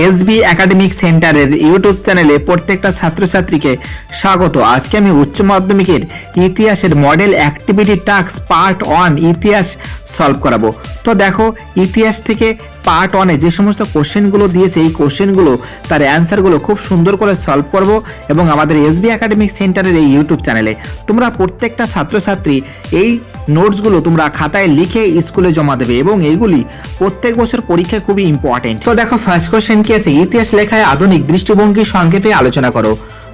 SB academic সেন্টারের YouTube চ্যানেলে প্রত্যেকটা ছাত্রছাত্রীকে স্বাগত। আজকে আমি উচ্চ মাধ্যমিকের ইতিহাসের মডেল অ্যাক্টিভিটি টাস্ক পার্ট 1 ইতিহাস সলভ করাবো। তো দেখো, ইতিহাস থেকে পার্ট 1-এ যে সমস্ত কোশ্চেনগুলো দিয়েছে, এই কোশ্চেনগুলো তার অ্যান্সারগুলো খুব সুন্দর করে সলভ করব এবং আমাদের এসবি একাডেমিক সেন্টারের এই ইউটিউব চ্যানেলে তোমরা প্রত্যেকটা ছাত্রছাত্রী এই নোটসগুলো তোমরা খাতায় লিখে স্কুলে জমা দেবে এবং এইগুলি প্রত্যেক বছর পরীক্ষায় খুবই ইম্পর্টেন্ট। তো দেখো, ফার্স্ট কোশ্চেন কি আছে, ইতিহাস লেখায় আধুনিক দৃষ্টিভঙ্গি সংক্ষেপে আলোচনা করো।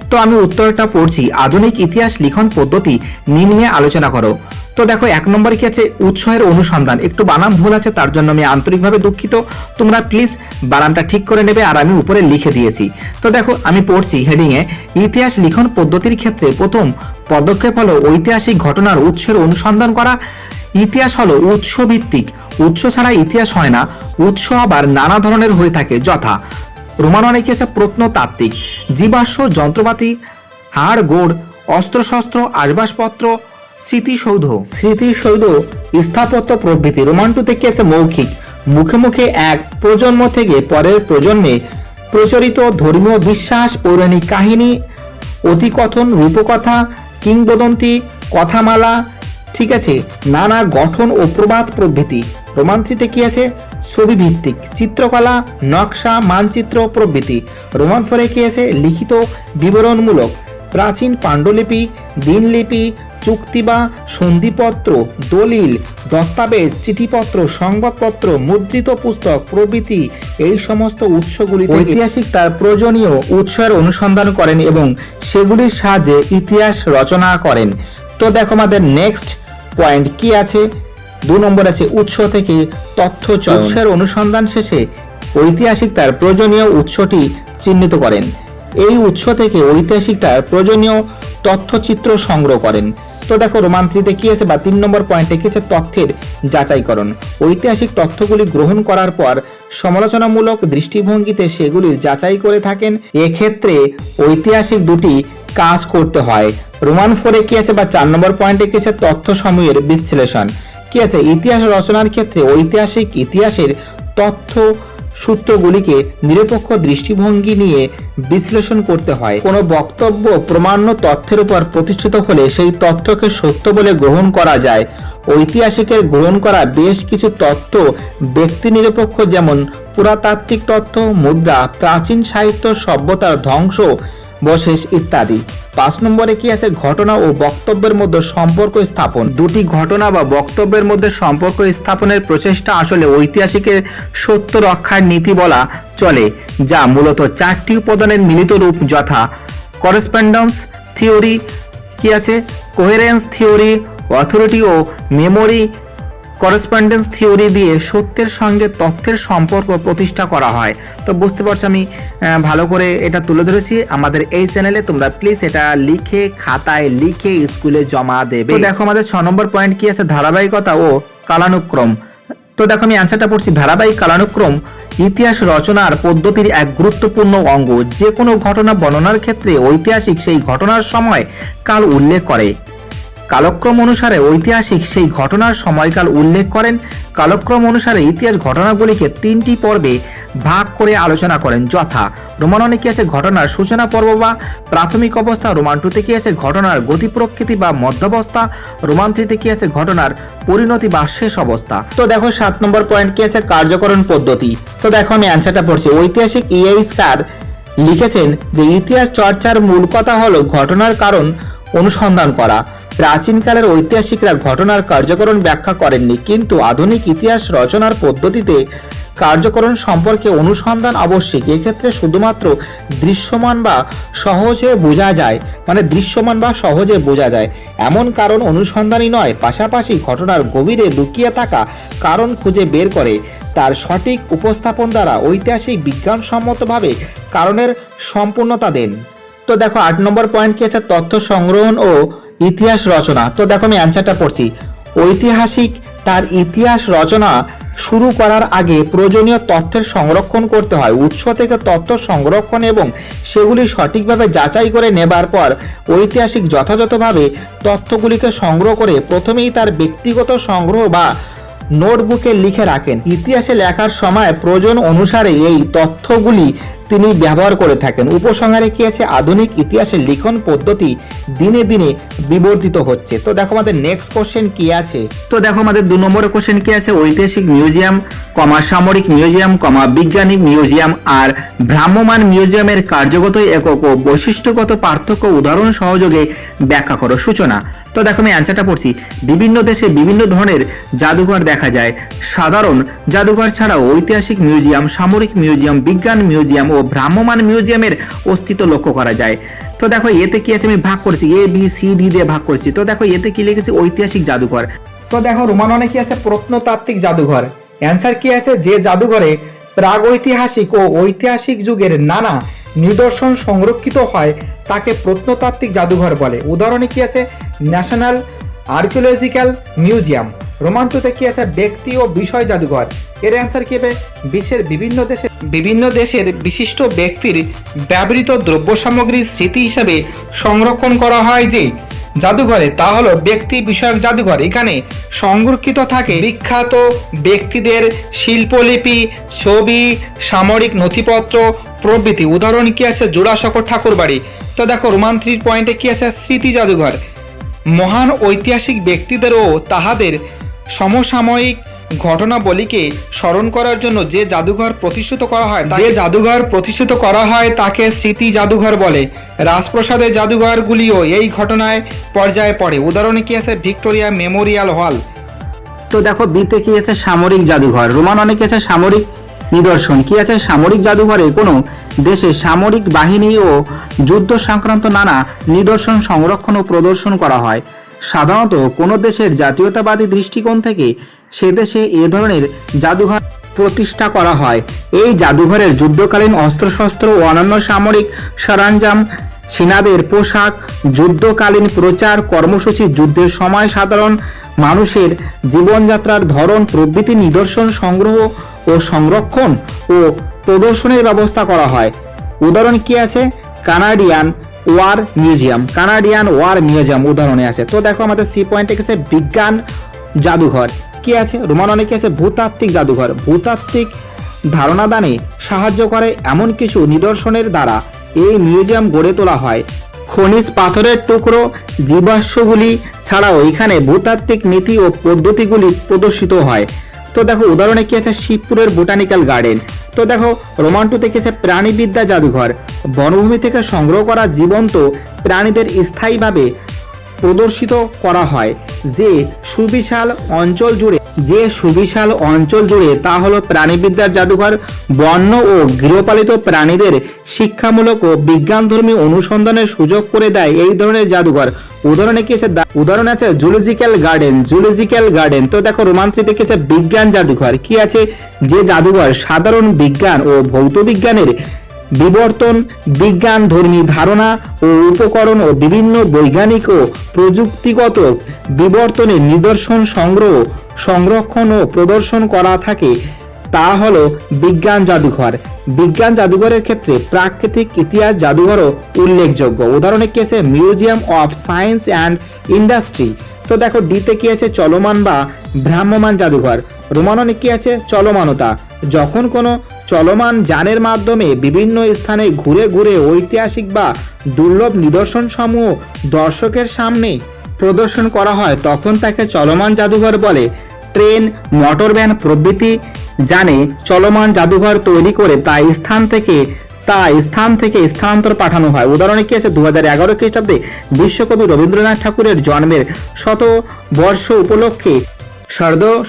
তো আমি উত্তরটা পড়ছি, আধুনিক ইতিহাস লিখন পদ্ধতি নিম্নে আলোচনা করো। তো দেখো, 1 নম্বর কি আছে, উৎসের অনুসন্ধান। একটু বানাম ভুল আছে, তার জন্য আমি আন্তরিকভাবে দুঃখিত, তোমরা প্লিজ বানানটা ঠিক করে নেবে, আর আমি উপরে লিখে দিয়েছি। তো দেখো, আমি পড়ছি হেডিংয়ে, ইতিহাস লিখন পদ্ধতির ক্ষেত্রে প্রথম পদক্ষেপ হলো ঐতিহাসিক ঘটনার উৎসের অনুসন্ধান করা। ইতিহাস হলো উৎস ভিত্তিক, উৎস ছাড়া ইতিহাস হয় না। উৎস আবার নানা ধরনের হয়ে থাকে, যথা রোমান অনেকে আছে প্রত্নতাত্ত্বিক, জীবাশ্ম, যন্ত্রপাতি, হাড় গোড়, অস্ত্রশস্ত্র, আসবাবপত্র, স্মৃতিসৌধ, স্থাপত্য প্রভৃতি। রোমান 2 থেকে আছে মৌখিক, মুখে মুখে এক প্রজন্ম থেকে পরের প্রজন্মে প্রচলিত ধর্মীয় বিশ্বাস, পৌরাণিক কাহিনী, অতিকথন, রূপকথা, কিংবদন্তি, কথামালা, ঠিক আছে, নানা গঠন ও প্রবাদ প্রভৃতি। রোমান 3 থেকে আছে ছবি ভিত্তিক, চিত্রকলা, নকশা, মানচিত্র প্রভৃতি। রোমান 4 কি আছে লিখিত বিবরণমূলক, প্রাচীন পাণ্ডুলিপি, দিনলিপি, চুক্তি বা সন্ধিপত্র, দলিল, দস্তাবেজ, চিঠিপত্র, সংবাদপত্র, মুদ্রিত পুস্তক প্রভৃতি। এই সমস্ত উৎসগুলি ঐতিহাসিক তার প্রয়োজনীয় উৎসের অনুসন্ধান করেন এবং সেগুলির সাহায্যে ইতিহাস রচনা করেন। তো দেখো, আমাদের নেক্সট পয়েন্ট কি আছে, 2 নম্বর আছে উৎস থেকে তথ্য চয়ন। উৎসের অনুসন্ধান শেষে ঐতিহাসিক তার প্রয়োজনীয় উৎসটি চিহ্নিত করেন। এই উৎস থেকে ঐতিহাসিক তার প্রয়োজনীয় তথ্যচিত্র সংগ্রহ করেন। তো দেখো, রোমান 3 তে কি আছে বা 3 নম্বর পয়েন্টে কি আছে, তথ্যের যাচাইকরণ। ঐতিহাসিক তথ্যগুলি গ্রহণ করার পর সমালোচনামূলক দৃষ্টিভঙ্গিতে সেগুলির যাচাই করে থাকেন। এক্ষেত্রে ঐতিহাসিক দুটি কাজ করতে হয়। রোমান 4-এ কি আছে বা 4 নম্বর পয়েন্টে কি আছে, তথ্য সমূহের বিশ্লেষণ। কি আছে, ইতিহাস রচনার ক্ষেত্রে ঐতিহাসিক ইতিহাসের তথ্য সূত্রগুলিকে নিরপেক্ষ দৃষ্টিভঙ্গি নিয়ে বিশ্লেষণ করতে হয়। কোনো বক্তব্য প্রমাণ্য তথ্যের উপর প্রতিষ্ঠিত হলে সেই তথ্যকে সত্য বলে গ্রহণ করা যায়। ঐতিহাসিকের গ্রহণ করা বেশ কিছু তথ্য ব্যক্তি নিরপেক্ষ, যেমন পুরাতাত্ত্বিক তথ্য, মুদ্রা, প্রাচীন সাহিত্য, সভ্যতার ধ্বংস বশেষ ইত্যাদি। 5 নম্বরে কি আছে, ঘটনা ও বক্তব্যের মধ্যে সম্পর্ক স্থাপন। দুটি ঘটনা বা বক্তব্যের মধ্যে সম্পর্ক স্থাপনের প্রচেষ্টা আসলে ঐতিহাসিকের সত্য রক্ষার নীতি বলা চলে, যা মূলত 4টি উপাদানের মিলিত রূপ, যথা করেসপন্ডেন্স থিওরি, কি আছে কোহেরেন্স থিওরি, অথরিটি ও মেমোরি। করেসপন্ডেন্স থিওরি দিয়ে সত্যের সঙ্গে তথ্যের সম্পর্ক প্রতিষ্ঠা করা হয়। তো বুঝতে পারছো, আমি ভালো করে এটা তুলে ধরেছি আমাদের এই চ্যানেলে, তোমরা প্লিজ এটা লিখে খাতায় লিখে স্কুলে জমা দেবে। তো দেখো, আমাদের 6 নম্বর পয়েন্ট কি আছে, ধারাবাহিকতা ও কালানুক্রম। তো দেখো, আমি অ্যান্সারটা পড়ছি, ধারাবাহিক কালানুক্রম ইতিহাস রচনার পদ্ধতির এক গুরুত্বপূর্ণ অঙ্গ। যে কোনো ঘটনা বর্ণনার ক্ষেত্রে ঐতিহাসিক সেই ঘটনার সময় কাল উল্লেখ করে। কালক্রম অনুসারে ঐতিহাসিক সেই ঘটনার সময়কাল উল্লেখ করেন। কালক্রম অনুসারে ইতিহাস ঘটনাগুলিকে 3টি পর্বে ভাগ করে আলোচনা করেন, যথা রোমান 1-এ কি আছে ঘটনার সূচনা পর্ব বা প্রাথমিক অবস্থা, রোমান 2-তে কি আছে ঘটনার গতি প্রকৃতি বা মধ্যাবস্থা, রোমান 3-তে কি আছে ঘটনার পরিণতি বা শেষ অবস্থা। তো দেখো, 7 নম্বর পয়েন্ট কি আছে, কার্যকরণ পদ্ধতি। তো দেখো, আমি অ্যান্সারটা পড়ছি, ঐতিহাসিক স্কার লিখেছেন যে ইতিহাস চর্চার মূল কথা হলো ঘটনার কারণ অনুসন্ধান করা। প্রাচীনকালের ঐতিহাসিকরা ঘটনার কার্যকরণ ব্যাখ্যা করেননি, কিন্তু আধুনিক ইতিহাস রচনার পদ্ধতিতে কার্যকরণ সম্পর্কে অনুসন্ধান আবশ্যক। এক্ষেত্রে শুধুমাত্র দৃশ্যমান বা সহজে বোঝা যায় এমন কারণ অনুসন্ধানই নয়, পাশাপাশি ঘটনার গভীরে লুকিয়ে থাকা কারণ খুঁজে বের করে তার সঠিক উপস্থাপন দ্বারা ঐতিহাসিক বিজ্ঞানসম্মতভাবে কারণের সম্পূর্ণতা দেন। তো দেখো, 8 নম্বর পয়েন্ট কি আছে, তথ্য সংগ্রহণ ও ইতিহাস রচনা। তো দেখো, আমি অ্যান্সারটা পড়ছি, ঐতিহাসিক তার ইতিহাস রচনা শুরু করার আগে প্রয়োজনীয় তথ্যের সংরক্ষণ করতে হয়। উৎস থেকে তথ্য সংরক্ষণ এবং সেগুলি সঠিকভাবে যাচাই করে নেবার পর ঐতিহাসিক যথাযথভাবে তথ্যগুলিকে সংগ্রহ করে প্রথমেই তার ব্যক্তিগত সংগ্রহ বা নোটবুকে লিখে রাখেন। ইতিহাসে লেখার সময় প্রয়োজন অনুসারে এই তথ্যগুলি তিনি ব্যবহার করে থাকেন। উপসংহারে কি আছে, আধুনিক ইতিহাসের লিখন পদ্ধতি দিনে দিনে বিবর্তিত হচ্ছে। তো দেখো আমাদের নেক্সট কোশ্চেন কি আছে, তো দেখো আমাদের 2 নম্বরের কোশ্চেন কি আছে, ঐতিহাসিক মিউজিয়াম সামরিক মিউজিয়াম বিজ্ঞানিক মিউজিয়াম আর ভ্রাম্যমাণ মিউজিয়ামের কার্যগত একক ও বৈশিষ্ট্যগত পার্থক্য উদাহরণ সহযোগে ব্যাখ্যা করো। সূচনা। তো দেখো আমি অ্যান্সারটা পড়ছি। বিভিন্ন দেশে বিভিন্ন ধরনের জাদুঘর দেখা যায়। সাধারণ জাদুঘর ছাড়াও ঐতিহাসিক মিউজিয়াম, সামরিক মিউজিয়াম, বিজ্ঞান মিউজিয়াম ও ভ্রাম্যমাণ মিউজিয়ামের অস্তিত্ব লক্ষ্য করা যায়। তো দেখো এতে কি আছে, আমি ভাগ করেছি ABCD দিয়ে ভাগ করেছি। তো দেখো এতে কি লিখেছি, ঐতিহাসিক জাদুঘর। তো দেখো রোমান অনেক কি আছে, প্রত্নতাত্ত্বিক জাদুঘর। অ্যান্সার কি আছে, যে জাদুঘরে প্রাগৈতিহাসিক ও ঐতিহাসিক যুগের নানা নিদর্শন সংরক্ষিত হয় তাকে প্রত্নতাত্ত্বিক জাদুঘর বলে। উদাহরণে কি আছে, ন্যাশনাল আর্কিওলজিক্যাল মিউজিয়াম। রোমান 2তে কি আছে, ব্যক্তি ও বিষয় জাদুঘর। এর অ্যান্সার কি হবে, বিশ্বের বিভিন্ন দেশের বিশিষ্ট ব্যক্তির ব্যবহৃত দ্রব্য সামগ্রীর স্মৃতি হিসাবে সংরক্ষণ করা হয় যে জাদুঘরে, তা হলো ব্যক্তি বিষয়ক জাদুঘর। এখানে সংরক্ষিত থাকে বিখ্যাত ব্যক্তিদের শিল্পলিপি, ছবি, সামরিক নথিপত্র প্রভৃতি। উদাহরণ কি আছে, জোড়াসাঁকো ঠাকুরবাড়ি। তো দেখো রোমান 3 পয়েন্টে কি আছে, স্মৃতি জাদুঘর। মহান ঐতিহাসিক ব্যক্তিদের ও তাহাদের সমসাময়িক ঘটনাবলীকে স্মরণ করার জন্য যে জাদুঘর প্রতিষ্ঠিত করা হয় তাকে স্মৃতি জাদুঘর বলে। রাজপ্রাসাদের জাদুঘরগুলিও এই ঘটনায় পর্যায়ে পড়ে। উদাহরণে কি আছে, ভিক্টোরিয়া মেমোরিয়াল হল। তো দেখো বিতে কি আছে, সামরিক জাদুঘর। রোমান অনেক আছে সামরিক নিদর্শন। কি আছে, সামরিক জাদুঘরে কোনো দেশে সামরিক বাহিনী ও যুদ্ধ সংক্রান্ত নানা নিদর্শন সংরক্ষণ ও প্রদর্শন করা হয়। সাধারণত কোনো দেশের জাতীয়তাবাদী দৃষ্টিকোণ থেকে সে দেশে এ ধরনের জাদুঘর প্রতিষ্ঠা করা হয়। এই জাদুঘরের যুদ্ধকালীন অস্ত্রশস্ত্র ও অন্যান্য সামরিক সরঞ্জাম, সেনাদের পোশাক, যুদ্ধকালীন প্রচার কর্মসূচি, যুদ্ধের সময় সাধারণ মানুষের জীবনযাত্রার ধরন প্রভৃতি নিদর্শন সংগ্রহ ও সংরক্ষণ ও প্রদর্শনের ব্যবস্থা করা হয়। উদাহরণ কি আছে, কানাডিয়ান ওয়ার মিউজিয়াম উদাহরণে আছে। তো দেখো আমাদের সি পয়েন্টে গেছে বিজ্ঞান জাদুঘর। কি আছে, রোমান অনেক আছে ভূতাত্ত্বিক জাদুঘর। ভূতাত্ত্বিক ধারণাদানে সাহায্য করে এমন কিছু নিদর্শনের দ্বারা এই মিউজিয়াম গড়ে তোলা হয়। খনিজ পাথরের টুকরো, জীবাশ্মগুলি ছাড়াও এখানে ভূতাত্ত্বিক নীতি ও পদ্ধতিগুলি প্রদর্শিত হয়। তো দেখো উদাহরণে কি আছে, শিবপুরের বোটানিক্যাল গার্ডেন। তো দেখো রোমান 2তে কি আছে, প্রাণীবিদ্যা জাদুঘর। বনভূমি থেকে সংগ্রহ করা জীবন্ত প্রাণীদের স্থায়ীভাবে প্রদর্শিত করা হয় যে সুবিশাল অঞ্চল জুড়ে তা হলো প্রাণীবিদ্যার জাদুঘর। বন্য ও গৃহপালিত প্রাণীদের শিক্ষামূলক ও বিজ্ঞানধর্মী অনুসন্ধানের সুযোগ করে দেয় এই ধরনের জাদুঘর। উদাহরণ আছে জুলজিক্যাল গার্ডেন। তো দেখো রোমান 3তে কি আছে, বিজ্ঞান জাদুঘর। কি আছে, যে জাদুঘর সাধারণ বিজ্ঞান ও ভৌত বিজ্ঞানের বিবর্তন, বিজ্ঞান ধর্মী ধারণা ও উপকরণ ও বিভিন্ন বৈজ্ঞানিক ও প্রযুক্তিগত বিবর্তনের নিদর্শন সংগ্রহ, সংরক্ষণ ও প্রদর্শন করা থাকে, তা হলো বিজ্ঞান জাদুঘর। বিজ্ঞান জাদুঘরের ক্ষেত্রে প্রাকৃতিক ইতিহাস জাদুঘরও উল্লেখযোগ্য। উদাহরণে কি আছে, museum of science and industry. তো দেখো ডিতে কি আছে, চলমান বা ভ্রাম্যমান জাদুঘর। রোমাননে কি আছে, চলমানতা। যখন কোনো চলমান যানের মাধ্যমে বিভিন্ন স্থানে ঘুরে ঘুরে ঐতিহাসিক বা দুর্লভ নিদর্শন সমূহ দর্শকের সামনে প্রদর্শন করা হয় তখন তাকে চলমান জাদুঘর বলে। ট্রেন, মোটরভ্যান প্রভৃতি যানে চলমান জাদুঘর তৈরি করে তা স্থান থেকে স্থানান্তর পাঠানো হয়। উদাহরণে কি আছে, 2011 খ্রিস্টাব্দে বিশ্বকবি রবীন্দ্রনাথ ঠাকুরের জন্মের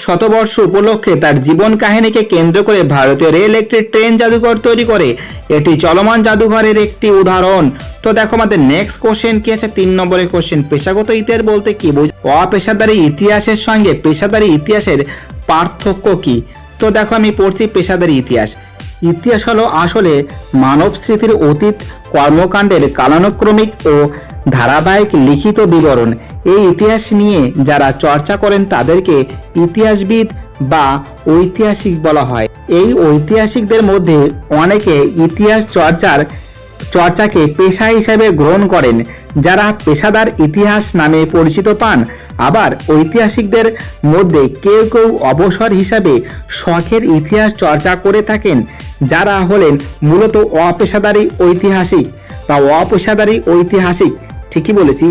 শতবর্ষ উপলক্ষে তার জীবন কাহিনীকে কেন্দ্র করে ভারতীয় রেল একটি ট্রেন জাদুঘর তৈরি করে। এটি চলমান জাদুঘরের একটি উদাহরণ। তো দেখো আমাদের নেক্সট কোশ্চেন কি আছে, 3 নম্বরের কোশ্চেন, পেশাগত ইতিহাস বলতে কি বোঝায়? অপেশাদারী ইতিহাসের সঙ্গে পেশাদারী ইতিহাসের পার্থক্য কি? তো দেখো আমি পড়ছি পেশাদারী ইতিহাস। ইতিহাস হলো আসলে মানব স্মৃতির অতীত কর্মকাণ্ডের কালানুক্রমিক ও ধারাবাহিক লিখিত বিবরণ। এই ইতিহাস নিয়ে যারা চর্চা করেন তাদেরকে ইতিহাসবিদ বা ঐতিহাসিক বলা হয়। এই ঐতিহাসিকদের মধ্যে অনেকে ইতিহাস চর্চাকে পেশা হিসেবে গ্রহণ করেন। যারা পেশাদার ইতিহাস নামে পরিচিত পান আবার ঐতিহাসিকদের মধ্যে কেউ কেউ অবসর হিসাবে শখের ইতিহাস চর্চা করে থাকেন, যারা হলেন মূলত অপেশাদারী ঐতিহাসিক বা অপেশাদারী ঐতিহাসিক। ঠিকই বলেছি।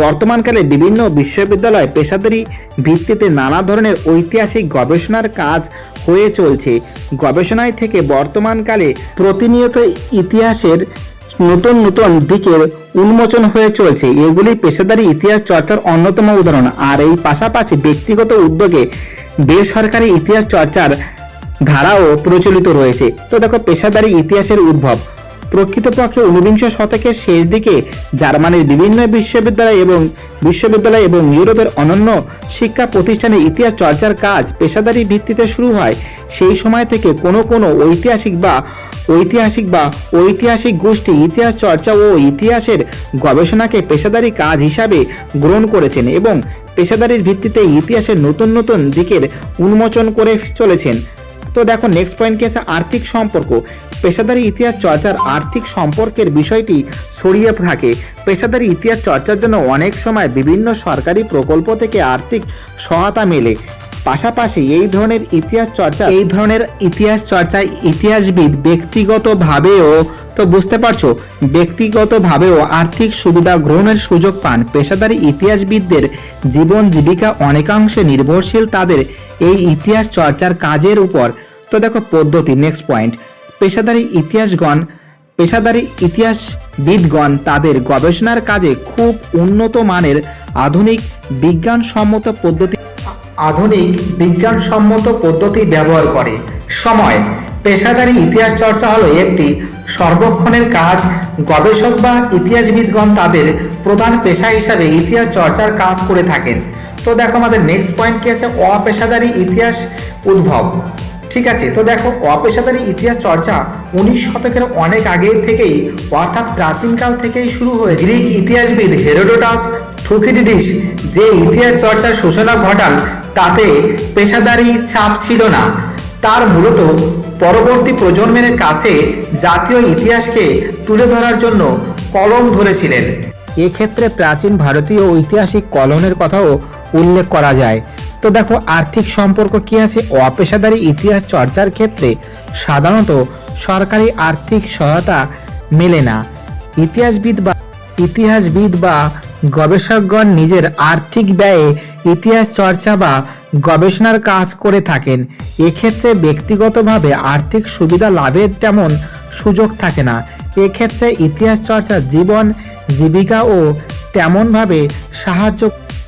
বর্তমানকালে বিভিন্ন বিশ্ববিদ্যালয় পেশাদারী ভিত্তিতে নানা ধরনের ঐতিহাসিক গবেষণার কাজ হয়ে চলছে। গবেষণায় থেকে বর্তমানকালে প্রতিনিয়ত ইতিহাসের নতুন নতুন দিকের উন্মোচন হয়ে চলছে। এগুলি পেশাদারী ইতিহাস চর্চার অন্যতম উদাহরণ। আর এই পাশাপাশি ব্যক্তিগত উদ্যোগে বেসরকারি ইতিহাস চর্চার ধারাও প্রচলিত রয়েছে। তো দেখো, পেশাদারী ইতিহাসের উদ্ভব প্রকৃতপক্ষে ঊনবিংশ শতকের শেষ দিকে জার্মানির বিভিন্ন বিশ্ববিদ্যালয় এবং ইউরোপের অন্যান্য শিক্ষা প্রতিষ্ঠানে ইতিহাস চর্চার কাজ পেশাদারী ভিত্তিতে শুরু হয়। সেই সময় থেকে কোনো ঐতিহাসিক গোষ্ঠী ইতিহাস চর্চা ও ইতিহাসের গবেষণাকে পেশাদারী কাজ হিসাবে গ্রহণ করেছেন এবং পেশাদারির ভিত্তিতে ইতিহাসের নতুন নতুন দিকের উন্মোচন করে চলেছেন। তো দেখো, নেক্সট পয়েন্ট কি আছে? আর্থিক সম্পর্ক। পেশাদারী ইতিহাস চর্চার আর্থিক সম্পর্কের বিষয়টি ছড়িয়ে থাকে। পেশাদারী ইতিহাস চর্চার জন্য অনেক সময় বিভিন্ন সরকারি প্রকল্প থেকে আর্থিক সহায়তা মেলে। পাশাপাশি এই ধরনের ইতিহাস চর্চায় ইতিহাসবিদ ব্যক্তিগতভাবেও আর্থিক সুবিধা গ্রহণের সুযোগ পান। পেশাদারী ইতিহাসবিদদের জীবন জীবিকা অনেকাংশে নির্ভরশীল তাদের এই ইতিহাস চর্চার কাজের উপর। তো দেখো পদ্ধতি, নেক্সট পয়েন্ট। পেশাদারী ইতিহাসবিদগণ তাদের গবেষণার কাজে খুব উন্নত মানের আধুনিক বিজ্ঞানসম্মত পদ্ধতি ব্যবহার করে। সময়, পেশাদারী ইতিহাস চর্চা হলো একটি সর্বক্ষণের কাজ। গবেষক বা ইতিহাসবিদগণ তাদের প্রধান পেশা হিসাবে ইতিহাস চর্চার কাজ করে থাকেন। তো দেখো, আমাদের নেক্সট পয়েন্ট কি আছে? অপেশাদারী ইতিহাস উদ্ভব। ঠিক আছে। তো দেখো, অপেশাদারী ইতিহাস চর্চা 19 শতকের অনেক আগে থেকেই অর্থাৎ প্রাচীনকাল থেকেই শুরু হয়ে গ্রিক ইতিহাসবিদ হেরোডোটাস থুকিডিডিস যে ইতিহাস চর্চার সূচনা ঘটান তাতে পেশাদারী ছাপ ছিল না। তার মূলত পরবর্তী প্রজন্মের কাছে জাতীয় ইতিহাসকে তুলে ধরার জন্য কলম ধরেছিলেন। এক্ষেত্রে প্রাচীন ভারতীয় ঐতিহাসিক কলমের কথাও উল্লেখ করা যায়। তো দেখো, আর্থিক সম্পর্ক কি আছে? অপেশাদারী ইতিহাস চর্চার ক্ষেত্রে সাধারণত সরকারি আর্থিক সহায়তা মেলে না। ইতিহাসবিদ বা গবেষকগণ নিজের আর্থিক ব্যয়ে ইতিহাস চর্চা বা গবেষণার কাজ করে থাকেন। এক্ষেত্রে ব্যক্তিগতভাবে আর্থিক সুবিধা লাভের তেমন সুযোগ থাকে না। এক্ষেত্রে ইতিহাস চর্চার জীবন জীবিকা ও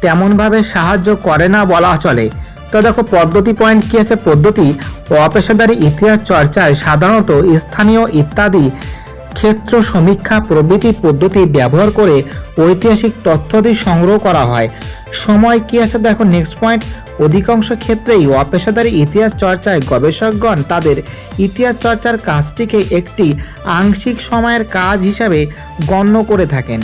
তেমনভাবে সাহায্য করে না বলা চলে। তো দেখো, পদ্ধতি পয়েন্ট কি আছে? পদ্ধতি, অপেশাদারী ইতিহাস চর্চায় সাধারণত স্থানীয় ইত্যাদি ক্ষেত্র সমীক্ষা প্রভৃতি পদ্ধতি ব্যবহার করে ঐতিহাসিক তথ্যাদি সংগ্রহ করা হয়। সময় কি আছে? দেখো, নেক্সট পয়েন্ট। অধিকাংশ ক্ষেত্রেই অপেশাদারী ইতিহাস চর্চায় গবেষকগণ তাদের ইতিহাস চর্চার কাজটিকে একটি আংশিক সময়ের কাজ হিসাবে গণ্য করে থাকেন।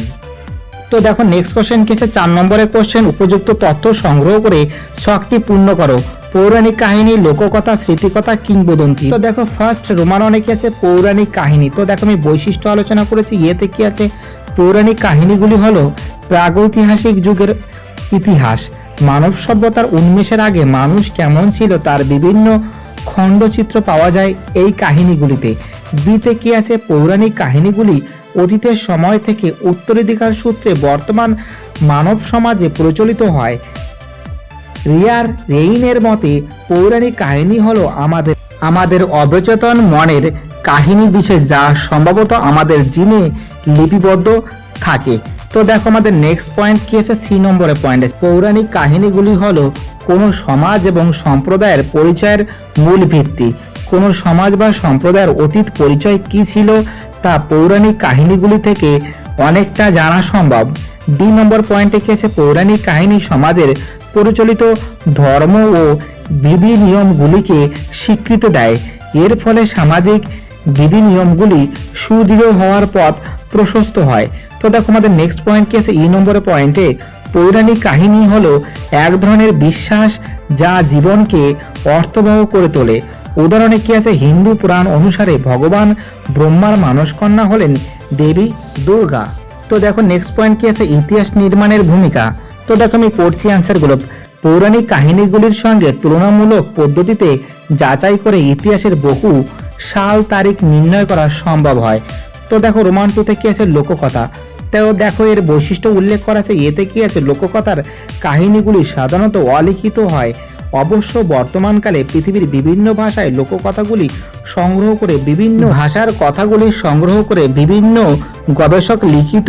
তো দেখো, নেক্সট কোশ্চেন কি আছে? 4 নম্বরের কোশ্চেন। উপযুক্ত তথ্য সংগ্রহ করে শখটি পূর্ণ করো। পৌরাণিক কাহিনী, লোককথা, স্মৃতিকথা, কিংবদন্তি। তো দেখো, ফার্স্ট রোমান অনেকে আছে পৌরাণিক কাহিনী। তো দেখো, আমি বৈশিষ্ট্য আলোচনা করেছি। এতে কি আছে? পৌরাণিক কাহিনীগুলি হলো প্রাগৈতিহাসিক যুগের ইতিহাস। মানব সভ্যতার উন্মেষের আগে মানুষ কেমন ছিল তার বিভিন্ন খণ্ডচিত্র পাওয়া যায় এই কাহিনীগুলিতে। বিতে কি আছে? পৌরাণিক কাহিনীগুলি অতীতের সময় থেকে উত্তরাধিকার সূত্রে বর্তমান মানব সমাজে প্রচলিত হয়। রিয়ার রেইনের মতে পৌরাণিক কাহিনী হলো আমাদের অবচেতন মনের কাহিনী বিশেষ, যা সম্ভবত আমাদের জিনে লিপিবদ্ধ থাকে। তো দেখো, আমাদের নেক্সট পয়েন্ট কি আছে? 3 নম্বরের পয়েন্ট। পৌরাণিক কাহিনীগুলি হলো কোনো সমাজ এবং সম্প্রদায়ের পরিচয়ের মূল ভিত্তি। কোনো সমাজ বা সম্প্রদায়ের অতীত পরিচয় কি ছিল তা পৌরাণিক কাহিনীগুলি থেকে অনেকটা জানা সম্ভব। 2 নম্বর পয়েন্টে কি আছে? পৌরাণিক কাহিনী সমাজের প্রচলিত ধর্ম ও বিধি নিয়মগুলিকে স্বীকৃতি দেয়। এর ফলে সামাজিক বিধি নিয়মগুলি সুদৃঢ় হওয়ার পথ প্রশস্ত হয়। তো দেখো, আমাদের নেক্সট পয়েন্ট কি আছে? 2 নম্বরের পয়েন্টে পৌরাণিক কাহিনী হলো এক ধরনের বিশ্বাস যা জীবনকে অর্থবহ করে তোলে। উদাহরণে কি আছে? হিন্দু পুরাণ অনুসারে ভগবান ব্রহ্মার মানসকন্যা হলেন দেবী দুর্গা। তো দেখো, নেক্সট পয়েন্ট কি আছে? ইতিহাস নির্মাণের ভূমিকা। তো দেখো আমি পড়ছি অ্যান্সারগুলো। পৌরাণিক কাহিনীগুলির সঙ্গে তুলনামূলক পদ্ধতিতে যাচাই করে ইতিহাসের বহু সাল তারিখ নির্ণয় করা সম্ভব হয়। তো দেখো রোমান 2 তে কি আছে লোককথা। তো দেখো এর বৈশিষ্ট্য উল্লেখ করা আছে, এতে কি আছে লোককথার কাহিনীগুলি সাধারণত অলিখিত হয়। অবশ্য বর্তমানকালে পৃথিবীর বিভিন্ন ভাষায় লোককথাগুলি সংগ্রহ করে বিভিন্ন ভাষার কথাগুলি সংগ্রহ করে বিভিন্ন গবেষক লিখিত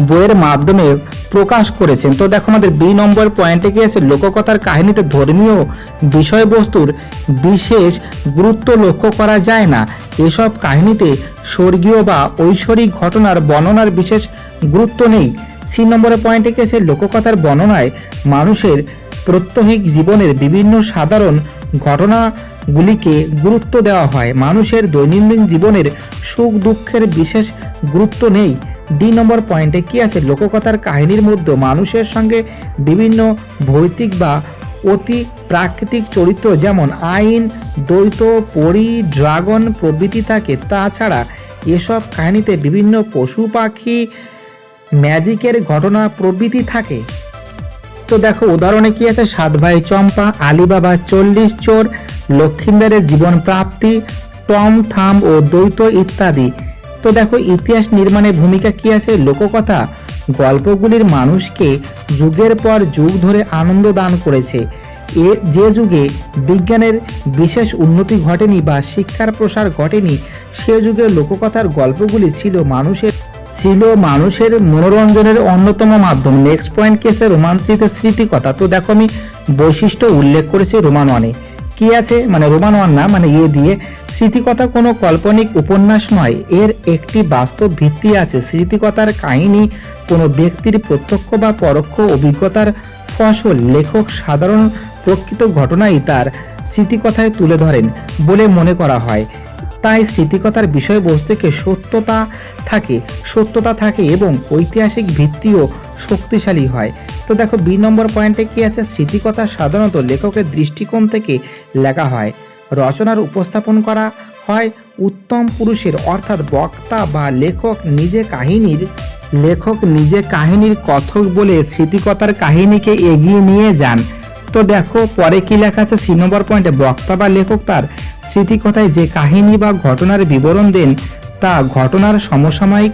বইয়ের মাধ্যমে প্রকাশ করেছেন। তো দেখো আমাদের বি নম্বর পয়েন্টে কি আছে লোককথার কাহিনীতে ধর্মীয় বিষয়বস্তুর বিশেষ গুরুত্ব লক্ষ্য করা যায় না। এসব কাহিনীতে স্বর্গীয় বা ঐশ্বরিক ঘটনার বর্ণনার বিশেষ গুরুত্ব নেই। সি নম্বরের পয়েন্টে কি আছে লোককথার বর্ণনায় মানুষের প্রত্যহিক জীবনের বিভিন্ন সাধারণ ঘটনাগুলিকে গুরুত্ব দেওয়া হয়। মানুষের দৈনন্দিন জীবনের সুখ দুঃখের বিশেষ গুরুত্ব নেই। ডি নম্বর পয়েন্টে কি আছে লোককথার কাহিনীর মধ্যে মানুষের সঙ্গে বিভিন্ন ভৌতিক বা অতি প্রাকৃতিক চরিত্র যেমন আইন, দ্বৈত, পরী, ড্রাগন প্রভৃতি থাকে। তাছাড়া এসব কাহিনীতে বিভিন্ন পশু পাখি, ম্যাজিকের ঘটনা প্রভৃতি থাকে। তো দেখো উদাহরণে কি আছে সাত ভাই চম্পা, আলিবাবা, 40 চোর, লক্ষিন্দরের জীবন প্রাপ্তি, টম থাম ও দ্বৈত ইত্যাদি। তো দেখো ইতিহাস নির্মাণের ভূমিকা কি আছে লোককথা গল্পগুলির মানুষকে যুগের পর যুগ ধরে আনন্দ দান করেছে। যে যুগে বিজ্ঞানের বিশেষ উন্নতি ঘটেনি বা শিক্ষার প্রসার ঘটেনি সে যুগে লোককথার গল্পগুলি ছিল মানুষের মনোরঞ্জনের অন্যতম মাধ্যম। নেক্সট পয়েন্ট কি আছে রোমান 3 তে স্মৃতিকথা। তো দেখো আমি বৈশিষ্ট্য উল্লেখ করেছি রোমান 1 এ কি আছে, মানে রোমান 1 না মানে এ দিয়ে। স্মৃতিকথা কোনো কাল্পনিক উপন্যাস নয়, এর একটি বাস্তব ভিত্তি আছে। স্মৃতিকথার কাহিনী কোনো ব্যক্তির প্রত্যক্ষ বা পরোক্ষ অভিজ্ঞতার ফসল। লেখক সাধারণ প্রকৃত ঘটনাই তার স্মৃতিকথায় তুলে ধরেন বলে মনে করা হয়। তাই স্মৃতিকথার বিষয়বস্তুকে সত্যতা থাকে এবং ঐতিহাসিক ভিত্তিও শক্তিশালী হয়। তো দেখো বি নম্বর পয়েন্টে কি আছে স্মৃতিকথা সাধারণত লেখকের দৃষ্টিকোণ থেকে লেখা হয়। রচনার উপস্থাপন করা হয় উত্তম পুরুষের অর্থাৎ বক্তা বা লেখক নিজে কাহিনীর কথক বলে স্মৃতিকথার কাহিনীকে এগিয়ে নিয়ে যান। তো দেখো পরে কি লেখা আছে সি নম্বর পয়েন্টে বক্তা বা লেখক তার স্মৃতিকথায় যে কাহিনী বা ঘটনার বিবরণ দেন তা ঘটনার সমসাময়িক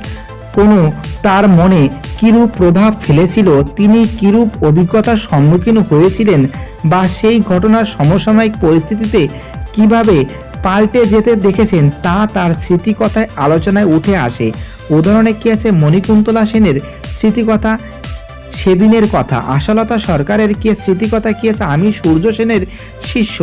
কোনো তার মনে কিরূপ প্রভাব ফেলেছিল, তিনি কিরূপ অভিজ্ঞতার সম্মুখীন হয়েছিলেন বা সেই ঘটনার সমসাময়িক পরিস্থিতিতে কিভাবে পাল্টে যেতে দেখেছেন তা তার স্মৃতিকথায় আলোচনায় উঠে আসে। উদাহরণে কি আছে মণিকুন্তলা সেনের স্মৃতিকথা সেদিনের কথা। আশালতা সরকারের কি স্মৃতিকথা কি আছে আমি সূর্য সেনের শিষ্য।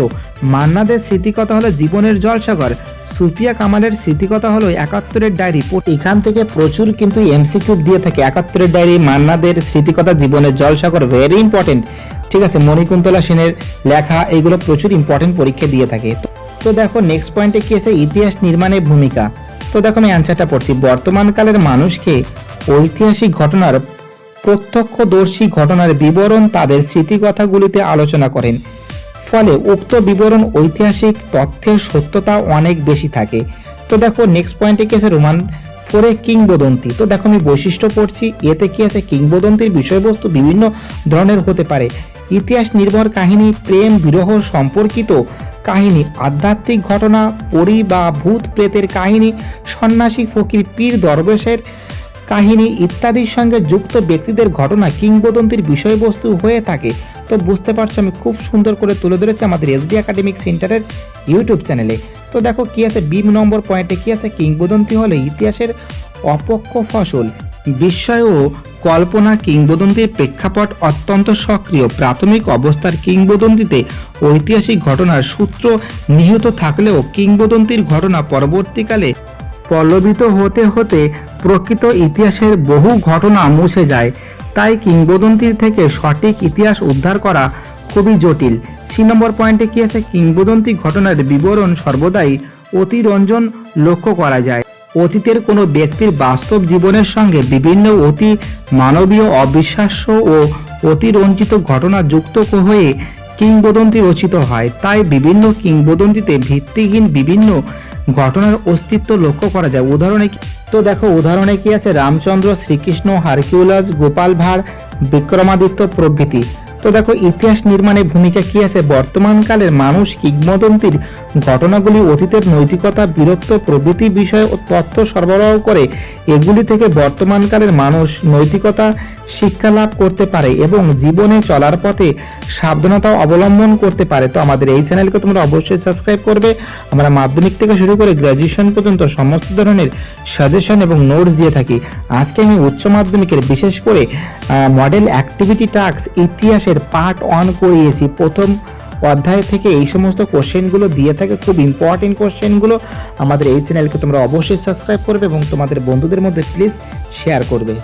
মান্নাদের স্মৃতিকথা হলো জীবনের জলসাগর। সুফিয়া কামালের স্মৃতিকথা হলো 71-এর ডায়েরি। এখান থেকে প্রচুর কিন্তু এমসিকিউ দিয়ে থাকে। 71-এর ডায়েরি, মান্নাদের স্মৃতিকথা, জীবনের জলসাগর ভেরি ইম্পর্টেন্ট। ঠিক আছে, মণিকুন্তলা সেনের লেখা এইগুলো প্রচুর ইম্পর্টেন্ট পরীক্ষা দিয়ে থাকে। তো দেখো নেক্সট পয়েন্টে কি আছে ইতিহাস নির্মাণের ভূমিকা। তো দেখো আমি অ্যান্সারটা পড়ছি। বর্তমানকালের মানুষকে ঐতিহাসিক ঘটনার প্রত্যক্ষদর্শী ঘটনার বিবরণ তাদের স্মৃতিকথাগুলিতে আলোচনা করেন, ফলে উক্ত বিবরণ ঐতিহাসিক তথ্যের সত্যতা অনেক বেশি থাকে। তো দেখো নেক্সট পয়েন্টে কি আছে রোমান 4 কিংবদন্তি। তো দেখো আমি বৈশিষ্ট্য পড়ছি। এতে কি আছে কিংবদন্তির বিষয়বস্তু বিভিন্ন ধরনের হতে পারে। ইতিহাস নির্ভর কাহিনী, প্রেম বিরহ সম্পর্কিত কাহিনী, আধ্যাত্মিক ঘটনা, পরী বা ভূত প্রেতের কাহিনী, সন্ন্যাসী ফকির পীর দরবেশের কাহিনী ইত্যাদির সঙ্গে যুক্ত ব্যক্তিদের ঘটনা কিংবদন্তির বিষয়বস্তু হয়ে থাকে। তো বুঝতে পারছো আমি খুব সুন্দর করে তুলে ধরেছি আমাদের এসডি একাডেমিক সেন্টারের ইউটিউব চ্যানেলে। তো দেখো কি আছে বি নম্বর পয়েন্টে কি আছে কিংবদন্তি হলে ইতিহাসের অপক্ষ ফসল। বিস্ময় ও কল্পনা কিংবদন্তির প্রেক্ষাপট অত্যন্ত সক্রিয়। প্রাথমিক অবস্থার কিংবদন্তিতে ঐতিহাসিক ঘটনার সূত্র নিহিত থাকলেও কিংবদন্তির ঘটনা পরবর্তীকালে পল্লবিত হতে হতে প্রকৃত ইতিহাসের বহু ঘটনা মুছে যায়। তাই কিংবদন্তির থেকে সঠিক ইতিহাস উদ্ধার করা খুবই জটিল। সি নম্বর পয়েন্টে কি আছে কিংবদন্তি ঘটনার বিবরণ সর্বদাই অতিরঞ্জন লক্ষ্য করা যায়। অতীতের কোনো ব্যক্তির বাস্তব জীবনের সঙ্গে বিভিন্ন অতি মানবীয়, অবিশ্বাস্য ও অতিরঞ্জিত ঘটনা যুক্ত হয়ে কিংবদন্তি রচিত হয়। তাই বিভিন্ন কিংবদন্তিতে ভিত্তিহীন বিভিন্ন ঘটনার অস্তিত্ব লক্ষ্য করা যায়। উদাহরণে তো দেখো উদাহরণে কি আছে রামচন্দ্র, শ্রীকৃষ্ণ, হারকিউলাস, গোপাল ভাঁড়, বিক্রমাদিত্য প্রভৃতি। তো দেখো ইতিহাস নির্মাণে ভূমিকা কি আছে, বর্তমানকালের মানুষ কিংবদন্তির ঘটনাগুলি অতীতের নৈতিকতা, বীরত্ব প্রভৃতি বিষয় ও তথ্য সরবরাহ করে। এগুলি থেকে বর্তমানকালের মানুষ নৈতিকতা শিক্ষা লাভ করতে পারে এবং জীবনে চলার পথে সাবধানতা অবলম্বন করতে পারে। তো আমাদের এই চ্যানেলকে তোমরা অবশ্যই সাবস্ক্রাইব করবে। আমরা মাধ্যমিক থেকে শুরু করে গ্র্যাজুয়েশন পর্যন্ত সমস্ত ধরনের সাজেশন এবং নোটস দিয়ে থাকি। আজকে আমি উচ্চ মাধ্যমিকের বিশেষ করে মডেল অ্যাক্টিভিটি টাস্ক ইতিহাসের পার্ট 1 করিয়েছি। প্রথম অধ্যায় থেকে এই সমস্ত কোশ্চেনগুলো দিয়ে থাকে, খুব ইম্পর্টেন্ট কোশ্চেনগুলো। আমাদের এই চ্যানেলকে তোমরা অবশ্যই সাবস্ক্রাইব করবে এবং তোমাদের বন্ধুদের মধ্যে প্লিজ শেয়ার করবে।